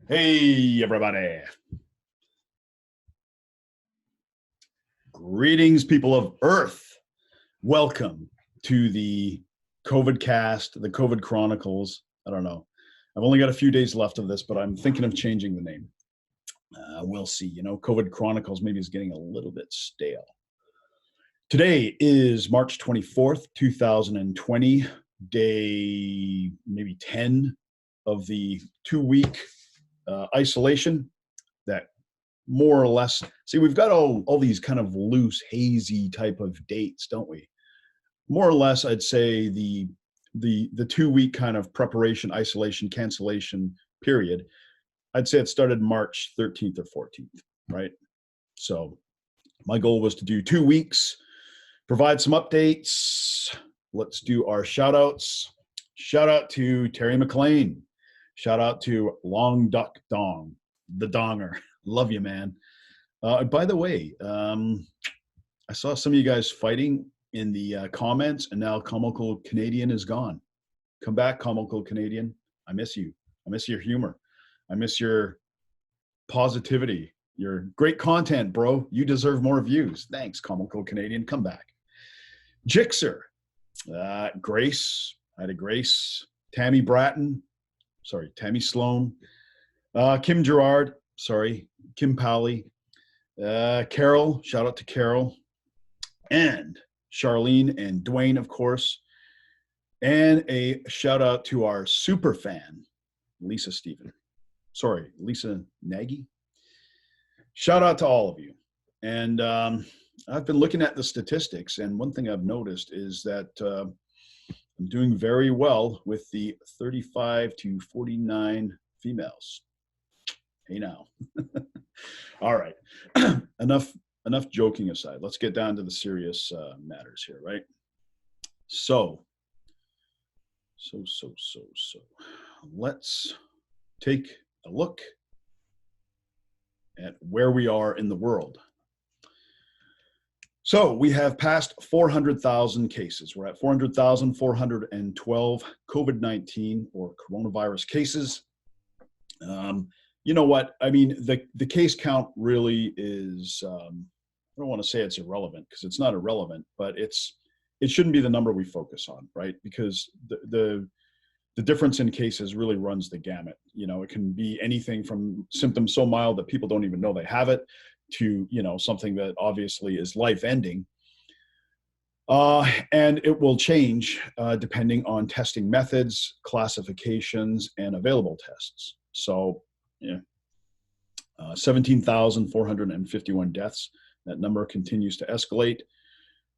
Hey, everybody. Greetings, people of Earth. Welcome to the COVID cast, the COVID Chronicles. I don't know. I've only got a few days left of this, but I'm thinking of changing the name. We'll see. COVID Chronicles maybe is getting a little bit stale. Today is March 24th, 2020, day maybe 10 of the 2-week isolation that more or less, see, we've got all these kind of loose, hazy type of dates, don't we? More or less, I'd say the 2-week kind of preparation, isolation, cancellation period, I'd say it started March 13th or 14th, right? So my goal was to do 2 weeks, provide some updates. Let's do our shout outs. Shout out to Terry McLean. Shout out to Long Duck Dong, the Donger. Love you, man. By the way, I saw some of you guys fighting in the comments, and now Comical Canadian is gone. Come back, Comical Canadian. I miss you. I miss your humor. I miss your positivity. Your great content, bro. You deserve more views. Thanks, Comical Canadian. Come back. Jixer, Grace. I had a Grace. Tammy Bratton. Sorry, Tammy Sloan. Kim Gerard. Sorry, Kim Pally. Carol. Shout out to Carol. And Charlene and Dwayne, of course. And a shout out to our super fan, Lisa Stephen. Sorry, Lisa Nagy. Shout out to all of you. And I've been looking at the statistics, and one thing I've noticed is that I'm doing very well with the 35 to 49 females. Hey now. All right. enough joking aside. Let's get down to the serious matters here, right? So. Let's take a look at where we are in the world. So we have passed 400,000 cases. We're at 400,412 COVID-19 or coronavirus cases. You know what? I mean, the case count really is, I don't want to say it's irrelevant because it's not irrelevant, but it shouldn't be the number we focus on, right? Because the difference in cases really runs the gamut. It can be anything from symptoms so mild that people don't even know they have it to, something that obviously is life-ending. And it will change depending on testing methods, classifications, and available tests. So, 17,451 deaths. That number continues to escalate.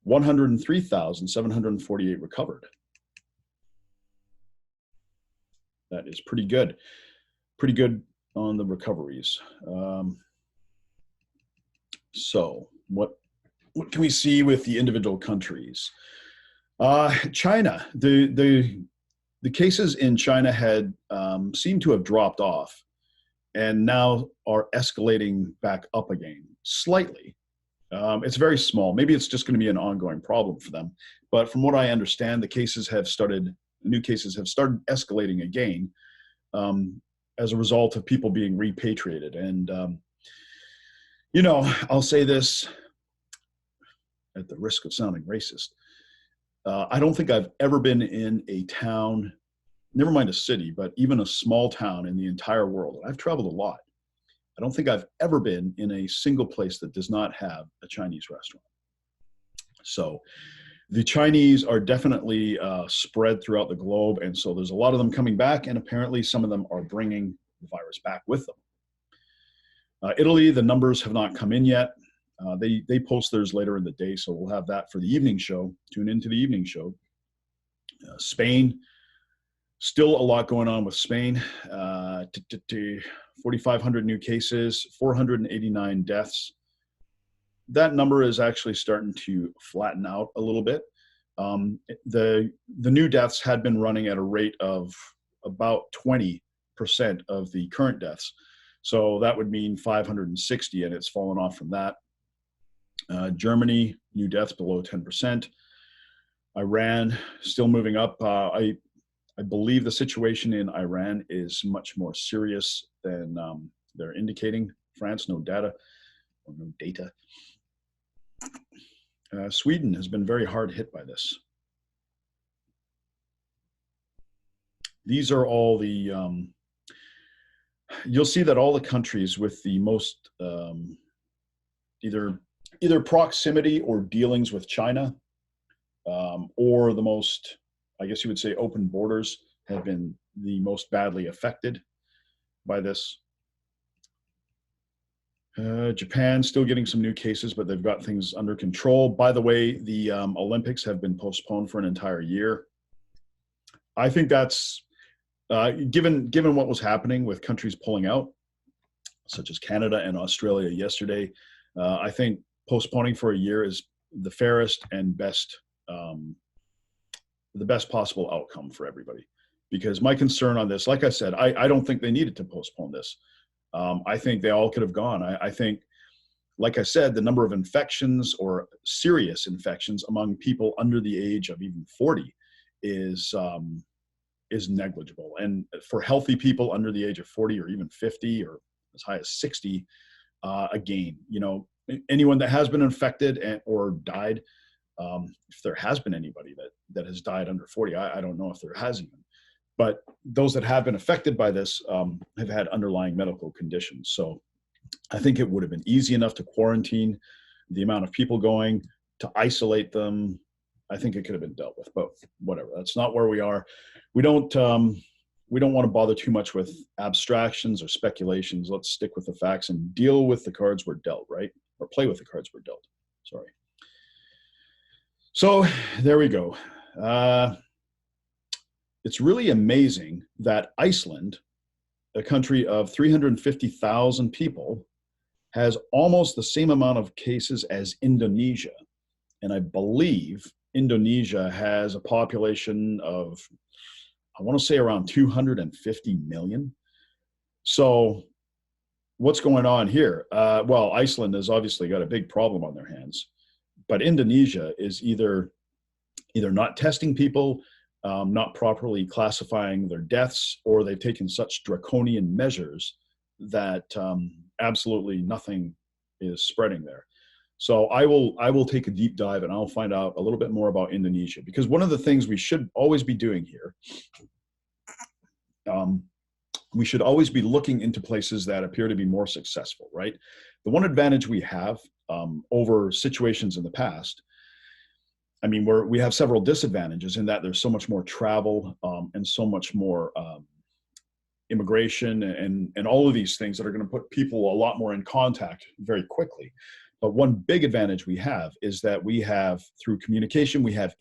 103,748 recovered. That is pretty good. Pretty good on the recoveries. So what can we see with the individual countries? China, the cases in China had seemed to have dropped off and now are escalating back up again slightly. It's very small. Maybe it's just going to be an ongoing problem for them. But from what I understand, new cases have started escalating again as a result of people being repatriated. And, I'll say this at the risk of sounding racist. I don't think I've ever been in a town, never mind a city, but even a small town in the entire world. I've traveled a lot. I don't think I've ever been in a single place that does not have a Chinese restaurant. So the Chinese are definitely spread throughout the globe. And so there's a lot of them coming back, and apparently some of them are bringing the virus back with them. Italy, the numbers have not come in yet. They post theirs later in the day, so we'll have that for the evening show. Tune into the evening show. Spain, still a lot going on with Spain. 4,500 new cases, 489 deaths. That number is actually starting to flatten out a little bit. The new deaths had been running at a rate of about 20% of the current deaths. So that would mean 560, and it's fallen off from that. Germany, new deaths below 10%. Iran, still moving up. I I believe the situation in Iran is much more serious than they're indicating. France, no data or no data. Sweden has been very hard hit by this. These are all the, you'll see that all the countries with the most either proximity or dealings with China, or the most, I guess you would say, open borders, have been the most badly affected by this. Japan still getting some new cases, but they've got things under control. By the way, the Olympics have been postponed for an entire year. I think that's, given what was happening with countries pulling out, such as Canada and Australia yesterday, I think postponing for a year is the fairest and best, the best possible outcome for everybody. Because my concern on this, like I said, I don't think they needed to postpone this. I think they all could have gone. I think, like I said, the number of infections or serious infections among people under the age of even 40 is negligible. And for healthy people under the age of 40 or even 50 or as high as 60, again, you know, anyone that has been infected or died, if there has been anybody that has died under 40, I don't know if there has even. But those that have been affected by this have had underlying medical conditions. So I think it would have been easy enough to quarantine the amount of people going, to isolate them. I think it could have been dealt with, but whatever. That's not where we are. We don't want to bother too much with abstractions or speculations. Let's stick with the facts and deal with the cards we're dealt, right? Or play with the cards we're dealt. Sorry. So there we go. It's really amazing that Iceland, a country of 350,000 people, has almost the same amount of cases as Indonesia. And I believe Indonesia has a population of, I want to say, around 250 million. So what's going on here? Well, Iceland has obviously got a big problem on their hands, but Indonesia is either not testing people, not properly classifying their deaths, or they've taken such draconian measures that absolutely nothing is spreading there. So I will take a deep dive and I'll find out a little bit more about Indonesia, because one of the things we should always be doing here, we should always be looking into places that appear to be more successful, right? The one advantage we have over situations in the past, I mean, we have several disadvantages in that there's so much more travel and so much more immigration and all of these things that are going to put people a lot more in contact very quickly. But one big advantage we have is that we have, through communication, we have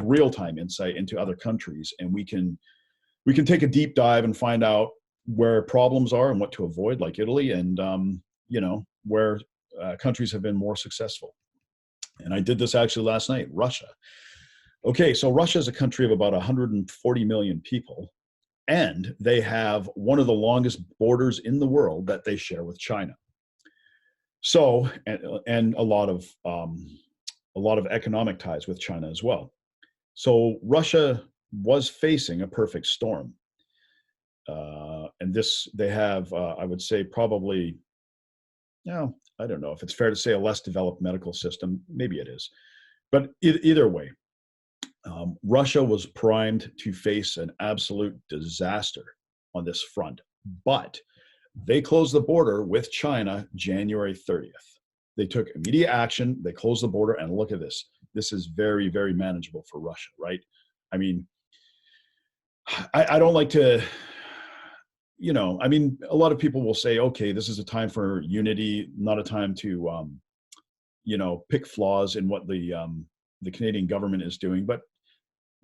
real-time insight into other countries, and we can take a deep dive and find out where problems are and what to avoid, like Italy, and you know, where countries have been more successful. And I did this actually last night. Russia. Okay, so Russia is a country of about 140 million people, and they have one of the longest borders in the world that they share with China. So, and a lot of economic ties with China as well. So Russia was facing a perfect storm, and they have, I would say, probably, you know, I don't know if it's fair to say a less developed medical system. Maybe it is, but either way, Russia was primed to face an absolute disaster on this front. But they closed the border with China January 30th. They took immediate action. They closed the border, and look at this. This is very, very manageable for Russia, right? I mean, I don't like to, you know, I mean, a lot of people will say, okay, this is a time for unity, not a time to, you know, pick flaws in what the Canadian government is doing. But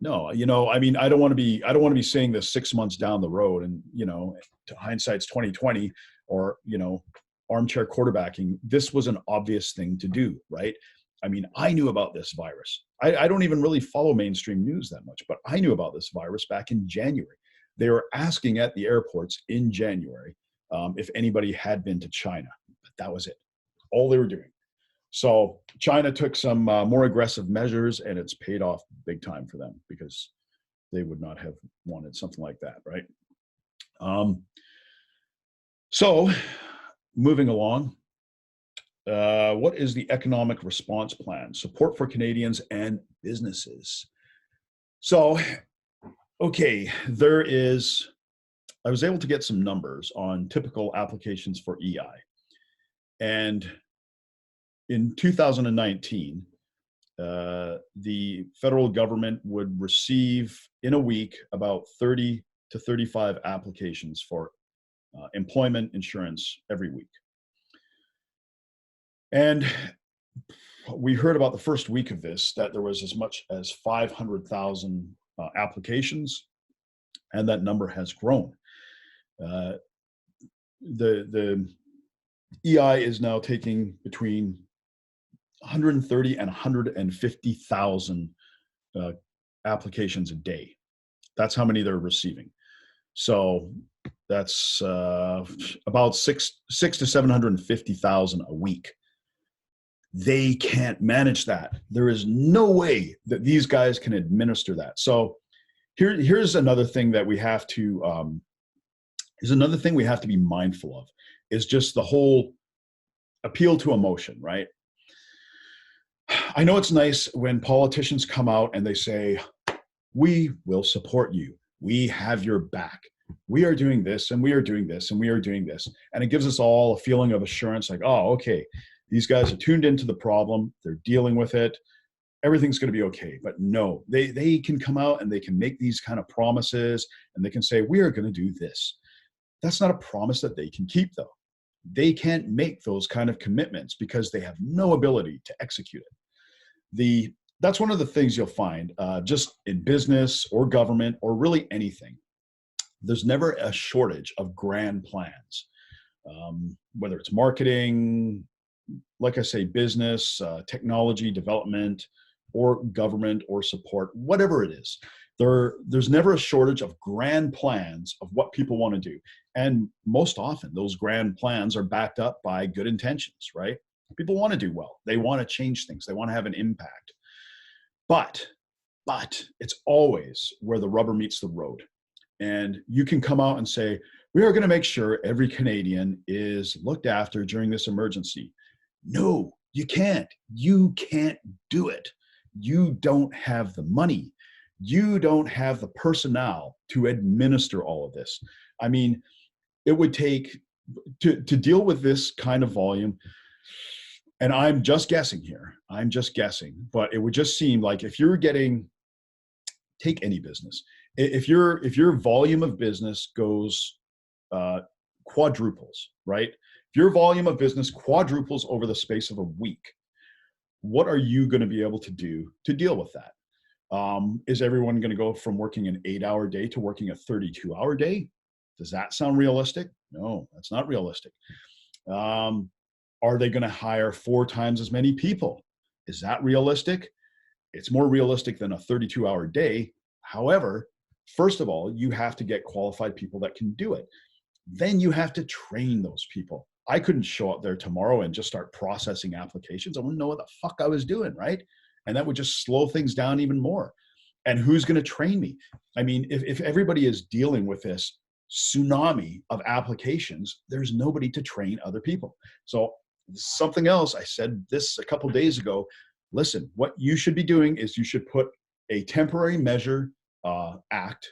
no, you know, I mean, I don't want to be saying this 6 months down the road, and, you know, to hindsight's 2020, or, you know, armchair quarterbacking. This was an obvious thing to do, right? I mean, I knew about this virus. I don't even really follow mainstream news that much, but I knew about this virus back in January. They were asking at the airports in January if anybody had been to China, but that was it. All they were doing. So China took some more aggressive measures, and it's paid off big time for them, because they would not have wanted something like that, right? So moving along, what is the economic response plan? Support for Canadians and businesses. So, okay, I was able to get some numbers on typical applications for EI. And in 2019, the federal government would receive in a week about 30 to 35 applications for employment insurance every week. And we heard about the first week of this, that there was as much as 500,000 applications, and that number has grown. The EI is now taking between 130 and 150,000 applications a day. That's how many they're receiving. So that's about six to 750,000 a week. They can't manage that. There is no way that these guys can administer that. So here's another thing that we have to be mindful of, is just the whole appeal to emotion, right? I know it's nice when politicians come out and they say, we will support you. We have your back. We are doing this, and we are doing this, and we are doing this. And it gives us all a feeling of assurance, like, oh, okay, these guys are tuned into the problem. They're dealing with it. Everything's going to be okay. But no, they can come out and they can make these kind of promises, and they can say, we are going to do this. That's not a promise that they can keep, though. They can't make those kind of commitments because they have no ability to execute it. That's one of the things you'll find just in business or government or really anything. There's never a shortage of grand plans, whether it's marketing, like I say, business, technology development, or government or support, whatever it is. There's never a shortage of grand plans of what people want to do. And most often, those grand plans are backed up by good intentions, right? People want to do well. They want to change things. They want to have an impact. But it's always where the rubber meets the road. And you can come out and say, we are going to make sure every Canadian is looked after during this emergency. No, you can't. You can't do it. You don't have the money. You don't have the personnel to administer all of this. I mean, it would take, to deal with this kind of volume, and I'm just guessing here, but it would just seem like if you're getting, take any business, if your volume of business goes quadruples, right? If your volume of business quadruples over the space of a week, what are you going to be able to do to deal with that? Is everyone going to go from working an 8-hour day to working a 32-hour day? Does that sound realistic? No, that's not realistic. Are they going to hire 4 times as many people? Is that realistic? It's more realistic than a 32-hour day. However, first of all, you have to get qualified people that can do it. Then you have to train those people. I couldn't show up there tomorrow and just start processing applications. I wouldn't know what the fuck I was doing, right? And that would just slow things down even more. And who's going to train me? I mean, if everybody is dealing with this tsunami of applications, there's nobody to train other people. So something else, I said this a couple of days ago, listen, what you should be doing is you should put a temporary measure act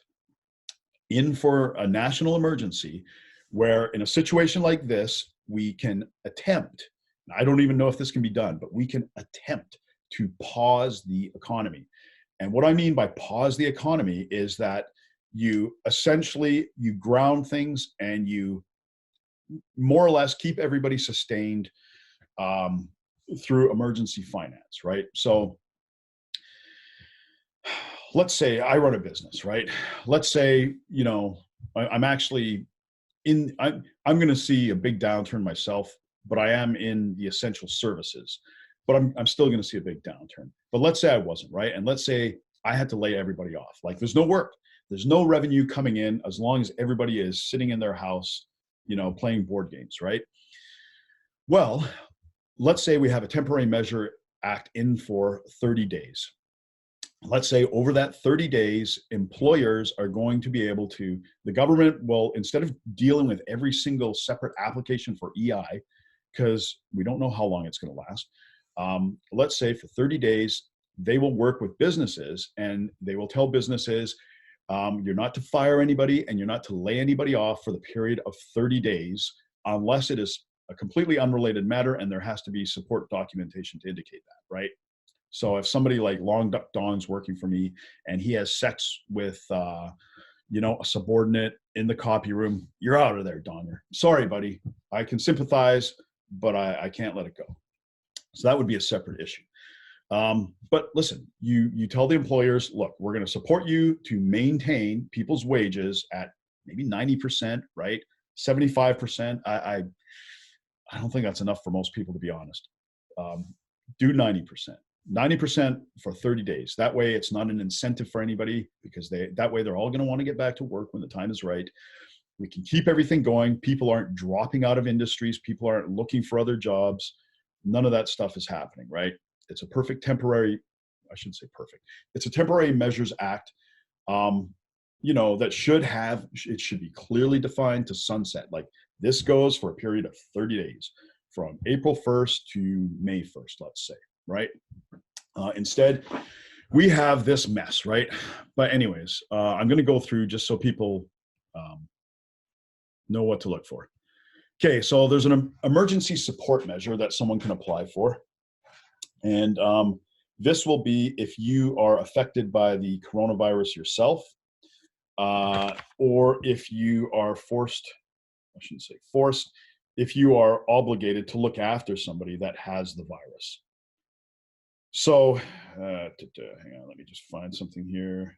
in for a national emergency, where in a situation like this, we can attempt, I don't even know if this can be done, but we can attempt to pause the economy. And what I mean by pause the economy is that you ground things and you more or less keep everybody sustained through emergency finance, right? So let's say I run a business, right? Let's say, I'm actually I'm going to see a big downturn myself, but I am in the essential services, but I'm still going to see a big downturn. But let's say I wasn't, right? And let's say I had to lay everybody off. Like there's no work, there's no revenue coming in as long as everybody is sitting in their house, playing board games, right? Well, let's say we have a temporary measure act in for 30 days. let's say over that 30 days, employers are going to be able to, the government will, instead of dealing with every single separate application for EI, because we don't know how long it's going to last, let's say for 30 days, they will work with businesses and they will tell businesses, you're not to fire anybody and you're not to lay anybody off for the period of 30 days, unless it is a completely unrelated matter and there has to be support documentation to indicate that, right? So if somebody like Long Duck Don's working for me and he has sex with, a subordinate in the copy room, you're out of there, Don. Sorry, buddy. I can sympathize, but I can't let it go. So that would be a separate issue. But listen, you tell the employers, look, we're going to support you to maintain people's wages at maybe 90%, right? 75%. I don't think that's enough for most people, to be honest. Do 90%. 90% for 30 days. That way it's not an incentive for anybody, because that way they're all going to want to get back to work when the time is right. We can keep everything going. People aren't dropping out of industries. People aren't looking for other jobs. None of that stuff is happening, right? It's a temporary measures act, that should be clearly defined to sunset. Like, this goes for a period of 30 days from April 1st to May 1st, let's say, right? Instead, we have this mess, right? But anyways, I'm going to go through just so people know what to look for. Okay, so there's an emergency support measure that someone can apply for. And this will be if you are affected by the coronavirus yourself, or if you are if you are obligated to look after somebody that has the virus. So, hang on, let me just find something here.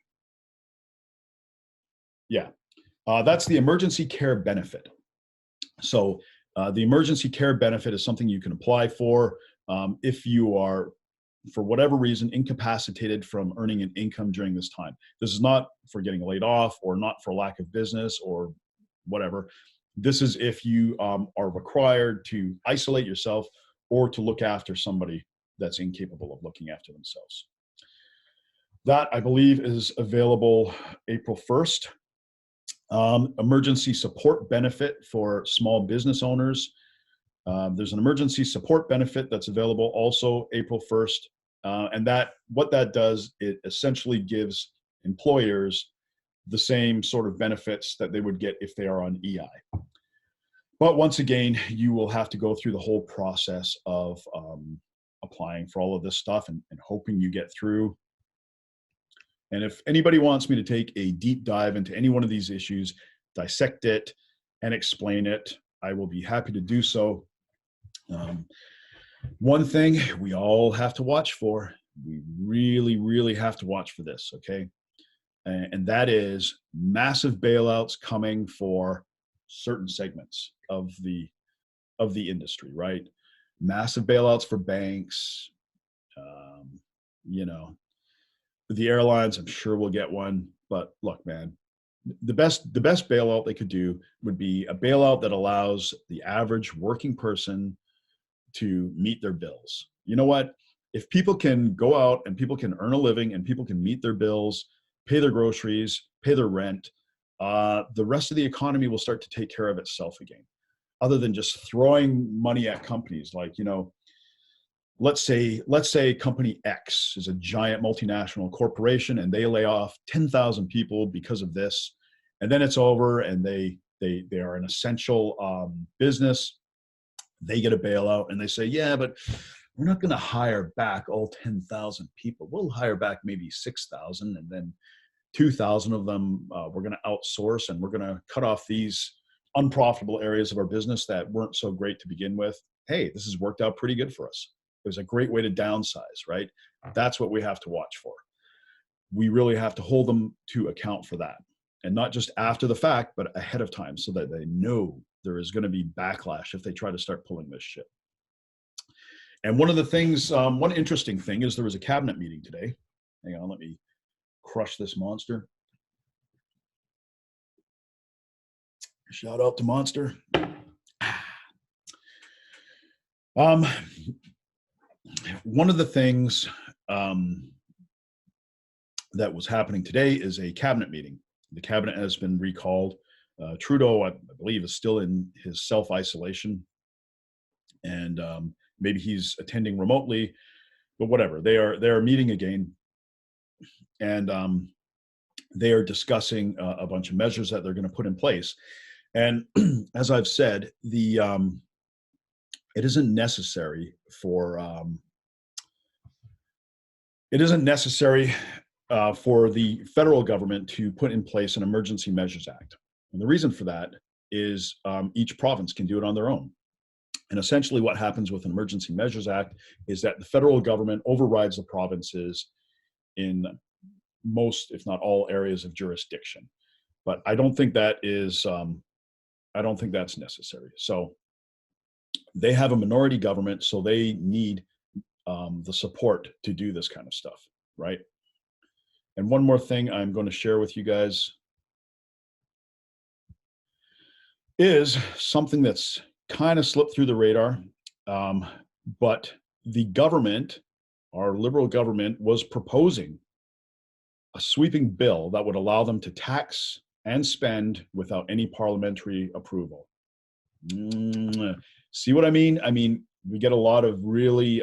Yeah, that's the emergency care benefit. So the emergency care benefit is something you can apply for if you are, for whatever reason, incapacitated from earning an income during this time. This is not for getting laid off or not for lack of business or whatever. This is if you are required to isolate yourself or to look after somebody that's incapable of looking after themselves. That, I believe, is available April 1st. Emergency support benefit for small business owners. There's an emergency support benefit that's available also April 1st. And what that does, it essentially gives employers the same sort of benefits that they would get if they are on EI. But once again, you will have to go through the whole process of applying for all of this stuff and hoping you get through. And if anybody wants me to take a deep dive into any one of these issues, dissect it and explain it, I will be happy to do so. One thing we all have to watch for, we really, really have to watch for this, okay? And that is massive bailouts coming for certain segments of the industry, right? Massive bailouts for banks, the airlines, I'm sure we'll get one. But look, man, the best bailout they could do would be a bailout that allows the average working person to meet their bills. You know what? If people can go out and people can earn a living and people can meet their bills, pay their groceries, pay their rent, the rest of the economy will start to take care of itself again. Other than just throwing money at companies like, let's say company X is a giant multinational corporation and they lay off 10,000 people because of this, and then it's over and they are an essential business. They get a bailout and they say, yeah, but we're not going to hire back all 10,000 people. We'll hire back maybe 6,000, and then 2,000 of them we're going to outsource, and we're going to cut off these unprofitable areas of our business that weren't so great to begin with. Hey, this has worked out pretty good for us. It was a great way to downsize, right? That's what we have to watch for. We really have to hold them to account for that. And not just after the fact, but ahead of time, so that they know there is going to be backlash if they try to start pulling this shit. And one of the things, one interesting thing is there was a cabinet meeting today. Hang on, let me crush this monster. Shout out to Monster. One of the things that was happening today is a cabinet meeting. The cabinet has been recalled. Trudeau, I believe, is still in his self-isolation, and maybe he's attending remotely, but whatever. They are meeting again, and they are discussing a bunch of measures that they're going to put in place. And as I've said, it isn't necessary for the federal government to put in place an Emergency Measures Act. And the reason for that is each province can do it on their own. And essentially what happens with an Emergency Measures Act is that the federal government overrides the provinces in most, if not all, areas of jurisdiction. But I don't think that is, I don't think that's necessary. So they have a minority government, so they need the support to do this kind of stuff, right? And one more thing I'm going to share with you guys is something that's kind of slipped through the radar, but the government, our Liberal government, was proposing a sweeping bill that would allow them to tax and spend without any parliamentary approval. See what I mean? I mean, we get a lot of really,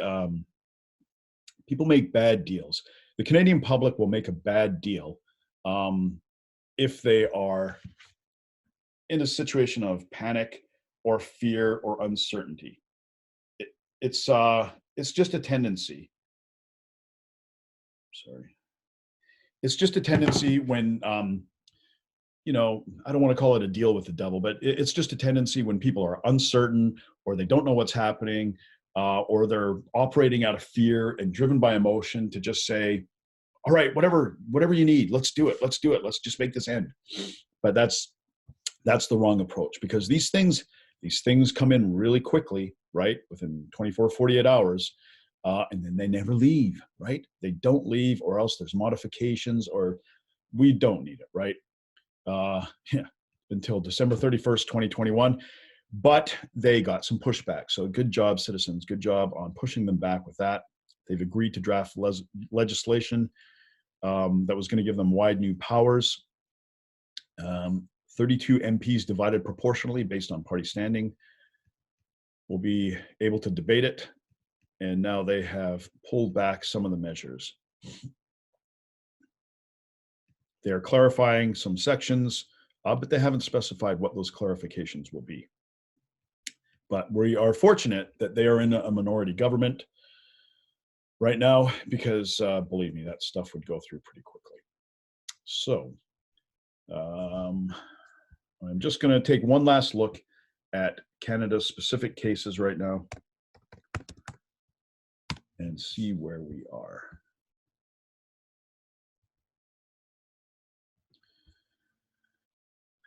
people make bad deals. The Canadian public will make a bad deal if they are in a situation of panic or fear or uncertainty. It's just a tendency. Sorry. It's just a tendency when, you know, I don't want to call it a deal with the devil, but it's just a tendency when people are uncertain or they don't know what's happening, or they're operating out of fear and driven by emotion to just say, all right, whatever you need, let's do it. Let's just make this end. But that's the wrong approach, because these things come in really quickly, right? Within 24, 48 hours. And then they never leave, right? They don't leave, or else there's modifications, or we don't need it, right? Until December 31st, 2021. But they got some pushback. So good job, citizens. Good job on pushing them back with that. They've agreed to draft legislation that was going to give them wide new powers. 32 MPs divided proportionally based on party standing will be able to debate it. And now they have pulled back some of the measures. They're clarifying some sections, but they haven't specified what those clarifications will be. But we are fortunate that they are in a minority government right now, because believe me, that stuff would go through pretty quickly. So I'm just going to take one last look at Canada's specific cases right now and see where we are.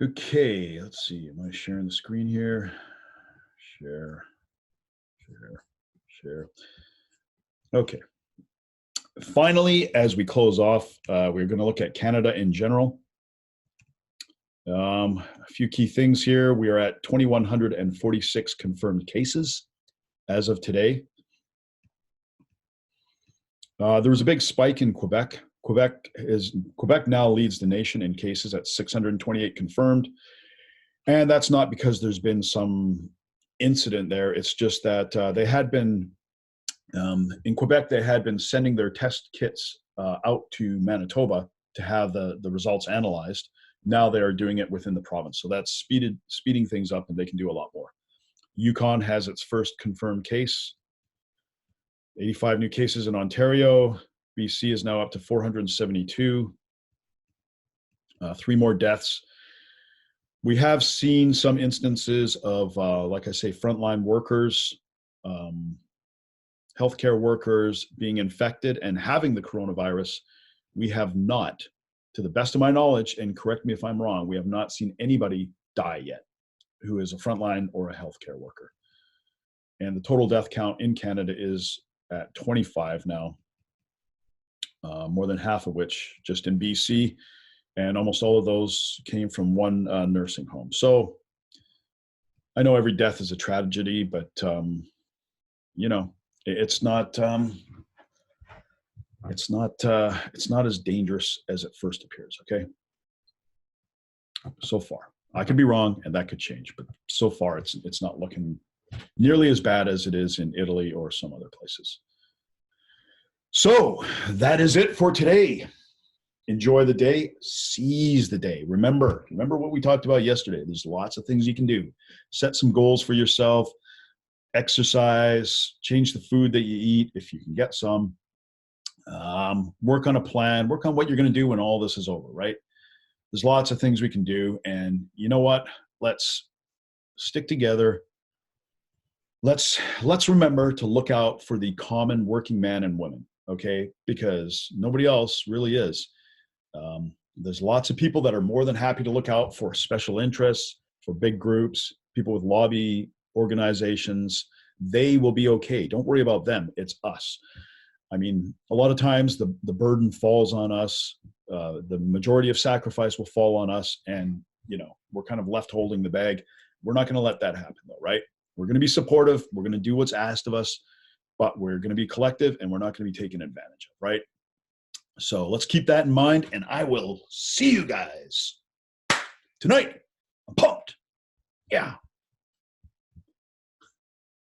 Okay, let's see. Am I sharing the screen here? Share. Okay. Finally, as we close off, we're going to look at Canada in general. A few key things here. We are at 2,146 confirmed cases as of today. There was a big spike in Quebec. Quebec now leads the nation in cases at 628 confirmed. And that's not because there's been some incident there. It's just that they had been, in Quebec, they had been sending their test kits out to Manitoba to have the results analyzed. Now they are doing it within the province. So that's speeding things up, and they can do a lot more. Yukon has its first confirmed case. 85 new cases in Ontario. BC is now up to 472. 3 more deaths. We have seen some instances of, like I say, frontline workers, healthcare workers being infected and having the coronavirus. We have not, to the best of my knowledge, and correct me if I'm wrong, we have not seen anybody die yet who is a frontline or a healthcare worker. And the total death count in Canada is at 25 now, more than half of which just in BC, and almost all of those came from one nursing home. So I know every death is a tragedy, but you know, it's not it's not as dangerous as it first appears. Okay, so far. I could be wrong, and that could change, but so far it's not looking nearly as bad as it is in Italy or some other places. So that is it for today. Enjoy the day, seize the day. Remember what we talked about yesterday. There's lots of things you can do. Set some goals for yourself, exercise, change the food that you eat if you can get some. Work on a plan, work on what you're going to do when all this is over, right? There's lots of things we can do. And you know what? Let's stick together. Let's remember to look out for the common working man and women, okay? Because nobody else really is. There's lots of people that are more than happy to look out for special interests, for big groups, people with lobby organizations. They will be okay. Don't worry about them. It's us. I mean, a lot of times the burden falls on us. The majority of sacrifice will fall on us, and we're kind of left holding the bag. We're not going to let that happen, though, right? We're going to be supportive. We're going to do what's asked of us, but we're going to be collective, and we're not going to be taken advantage of, right? So let's keep that in mind, and I will see you guys tonight. I'm pumped. Yeah.